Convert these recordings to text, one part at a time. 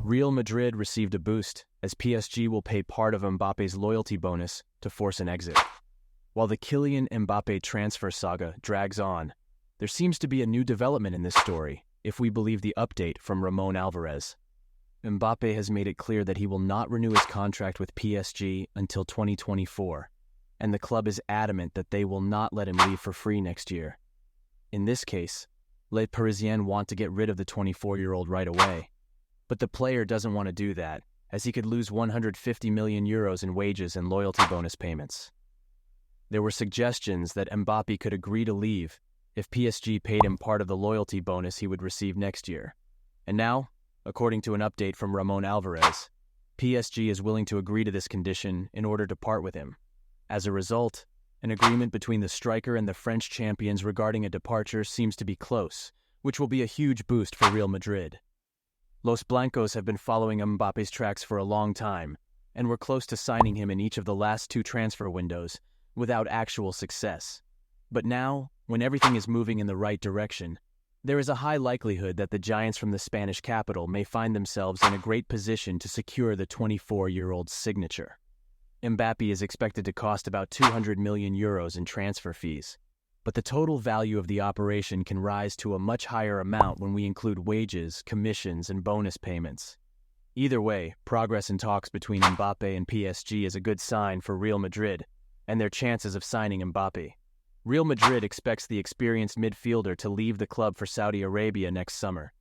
Real Madrid received a boost, as PSG will pay part of Mbappe's loyalty bonus to force an exit. While the Kylian Mbappé transfer saga drags on, there seems to be a new development in this story, if we believe the update from Ramon Alvarez. Mbappé has made it clear that he will not renew his contract with PSG until 2024, and the club is adamant that they will not let him leave for free next year. In this case, Les Parisian want to get rid of the 24-year-old right away, but the player doesn't want to do that, as he could lose 150 million euros in wages and loyalty bonus payments. There were suggestions that Mbappé could agree to leave if PSG paid him part of the loyalty bonus he would receive next year. And now, according to an update from Ramon Alvarez, PSG is willing to agree to this condition in order to part with him. As a result, an agreement between the striker and the French champions regarding a departure seems to be close, which will be a huge boost for Real Madrid. Los Blancos have been following Mbappe's tracks for a long time, and were close to signing him in each of the last 2 transfer windows, without actual success. But now, when everything is moving in the right direction, there is a high likelihood that the Giants from the Spanish capital may find themselves in a great position to secure the 24-year-old's signature. Mbappé is expected to cost about 200 million euros in transfer fees, but the total value of the operation can rise to a much higher amount when we include wages, commissions, and bonus payments. Either way, progress in talks between Mbappé and PSG is a good sign for Real Madrid and their chances of signing Mbappé. Real Madrid expects the experienced midfielder to leave the club for Saudi Arabia next summer.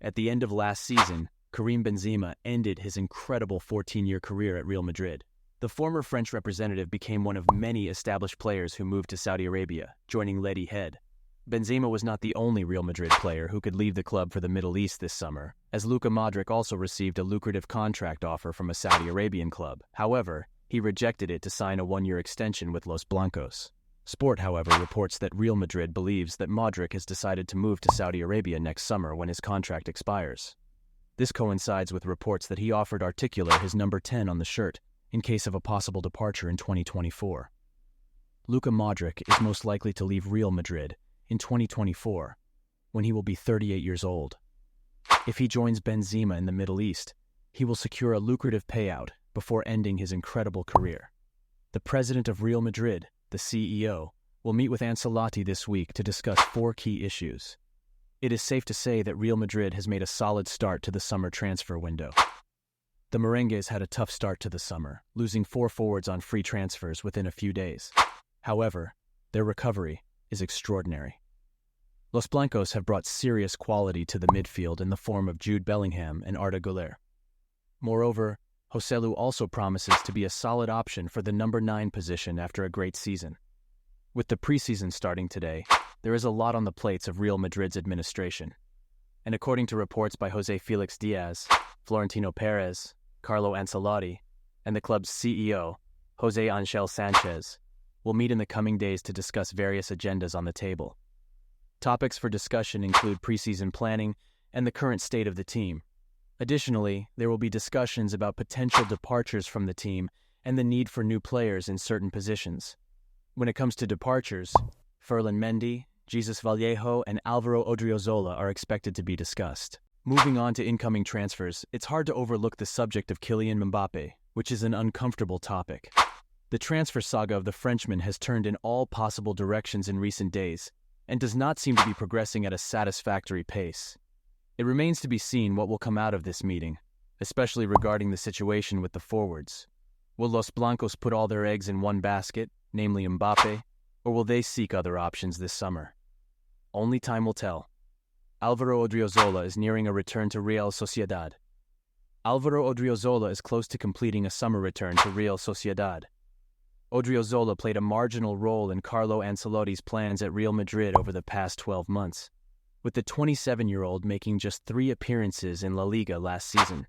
At the end of last season, Karim Benzema ended his incredible 14-year career at Real Madrid. The former French representative became one of many established players who moved to Saudi Arabia, joining Lady Head. Benzema was not the only Real Madrid player who could leave the club for the Middle East this summer, as Luka Modric also received a lucrative contract offer from a Saudi Arabian club. However, he rejected it to sign a 1-year extension with Los Blancos. Sport, however, reports that Real Madrid believes that Modric has decided to move to Saudi Arabia next summer when his contract expires. This coincides with reports that he offered Articular his number 10 on the shirt, in case of a possible departure in 2024. Luka Modric is most likely to leave Real Madrid in 2024, when he will be 38 years old. If he joins Benzema in the Middle East, he will secure a lucrative payout before ending his incredible career. The president of Real Madrid, the CEO, will meet with Ancelotti this week to discuss 4 key issues. It is safe to say that Real Madrid has made a solid start to the summer transfer window. The Merengues had a tough start to the summer, losing 4 forwards on free transfers within a few days. However, their recovery is extraordinary. Los Blancos have brought serious quality to the midfield in the form of Jude Bellingham and Arda Güler. Moreover, Joselu also promises to be a solid option for the number 9 position after a great season. With the preseason starting today, there is a lot on the plates of Real Madrid's administration. And according to reports by José Félix Diaz, Florentino Pérez, Carlo Ancelotti, and the club's CEO, José Ángel Sánchez, will meet in the coming days to discuss various agendas on the table. Topics for discussion include preseason planning and the current state of the team. Additionally, there will be discussions about potential departures from the team and the need for new players in certain positions. When it comes to departures, Ferland Mendy, Jesus Vallejo, and Álvaro Odriozola are expected to be discussed. Moving on to incoming transfers, it's hard to overlook the subject of Kylian Mbappé, which is an uncomfortable topic. The transfer saga of the Frenchman has turned in all possible directions in recent days, and does not seem to be progressing at a satisfactory pace. It remains to be seen what will come out of this meeting, especially regarding the situation with the forwards. Will Los Blancos put all their eggs in one basket, namely Mbappé, or will they seek other options this summer? Only time will tell. Álvaro Odriozola is nearing a return to Real Sociedad. Álvaro Odriozola is close to completing a summer return to Real Sociedad. Odriozola played a marginal role in Carlo Ancelotti's plans at Real Madrid over the past 12 months, with the 27-year-old making just 3 appearances in La Liga last season.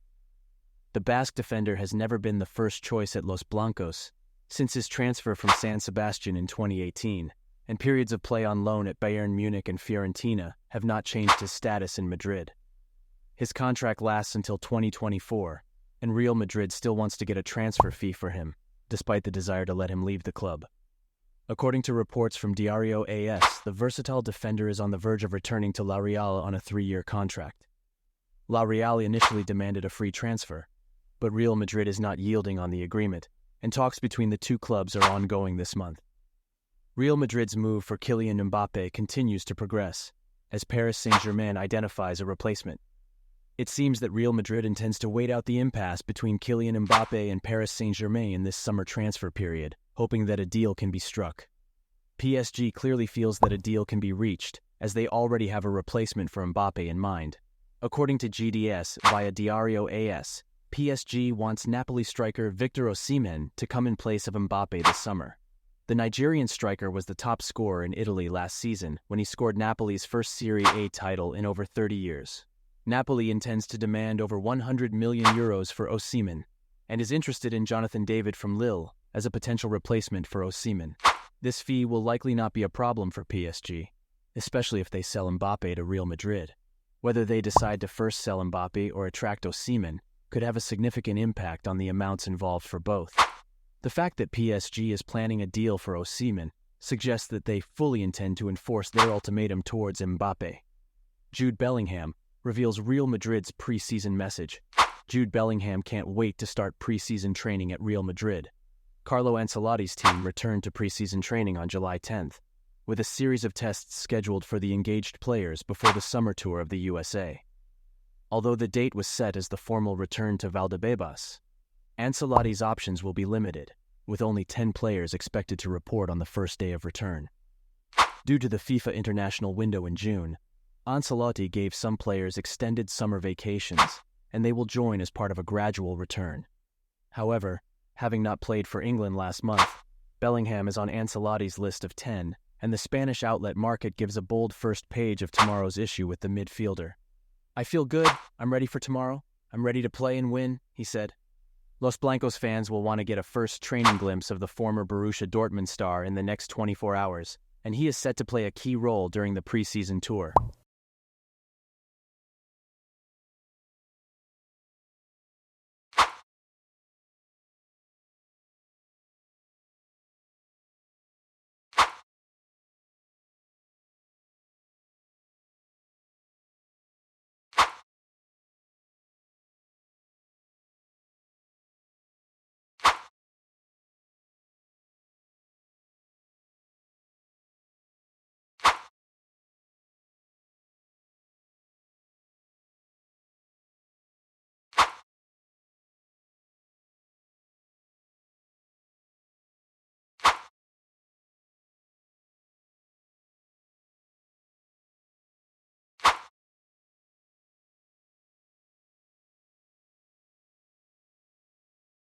The Basque defender has never been the first choice at Los Blancos since his transfer from San Sebastian in 2018, and periods of play on loan at Bayern Munich and Fiorentina have not changed his status in Madrid. His contract lasts until 2024, and Real Madrid still wants to get a transfer fee for him, despite the desire to let him leave the club. According to reports from Diario AS, the versatile defender is on the verge of returning to La Real on a 3-year contract. La Real initially demanded a free transfer, but Real Madrid is not yielding on the agreement, and talks between the two clubs are ongoing this month. Real Madrid's move for Kylian Mbappé continues to progress, as Paris Saint-Germain identifies a replacement. It seems that Real Madrid intends to wait out the impasse between Kylian Mbappé and Paris Saint-Germain in this summer transfer period, hoping that a deal can be struck. PSG clearly feels that a deal can be reached, as they already have a replacement for Mbappé in mind. According to GDS via Diario AS, PSG wants Napoli striker Victor Osimhen to come in place of Mbappé this summer. The Nigerian striker was the top scorer in Italy last season when he scored Napoli's first Serie A title in over 30 years. Napoli intends to demand over €100 million for Osimhen and is interested in Jonathan David from Lille as a potential replacement for Osimhen. This fee will likely not be a problem for PSG, especially if they sell Mbappé to Real Madrid. Whether they decide to first sell Mbappé or attract Osimhen could have a significant impact on the amounts involved for both. The fact that PSG is planning a deal for Osimhen suggests that they fully intend to enforce their ultimatum towards Mbappé. Jude Bellingham reveals Real Madrid's preseason message. Jude Bellingham can't wait to start preseason training at Real Madrid. Carlo Ancelotti's team returned to preseason training on July 10th, with a series of tests scheduled for the engaged players before the summer tour of the USA. Although the date was set as the formal return to Valdebebas, Ancelotti's options will be limited, with only 10 players expected to report on the first day of return. Due to the FIFA international window in June, Ancelotti gave some players extended summer vacations, and they will join as part of a gradual return. However, having not played for England last month, Bellingham is on Ancelotti's list of 10, and the Spanish outlet Market gives a bold first page of tomorrow's issue with the midfielder. "I feel good, I'm ready for tomorrow, I'm ready to play and win," he said. Los Blancos fans will want to get a first training glimpse of the former Borussia Dortmund star in the next 24 hours, and he is set to play a key role during the preseason tour.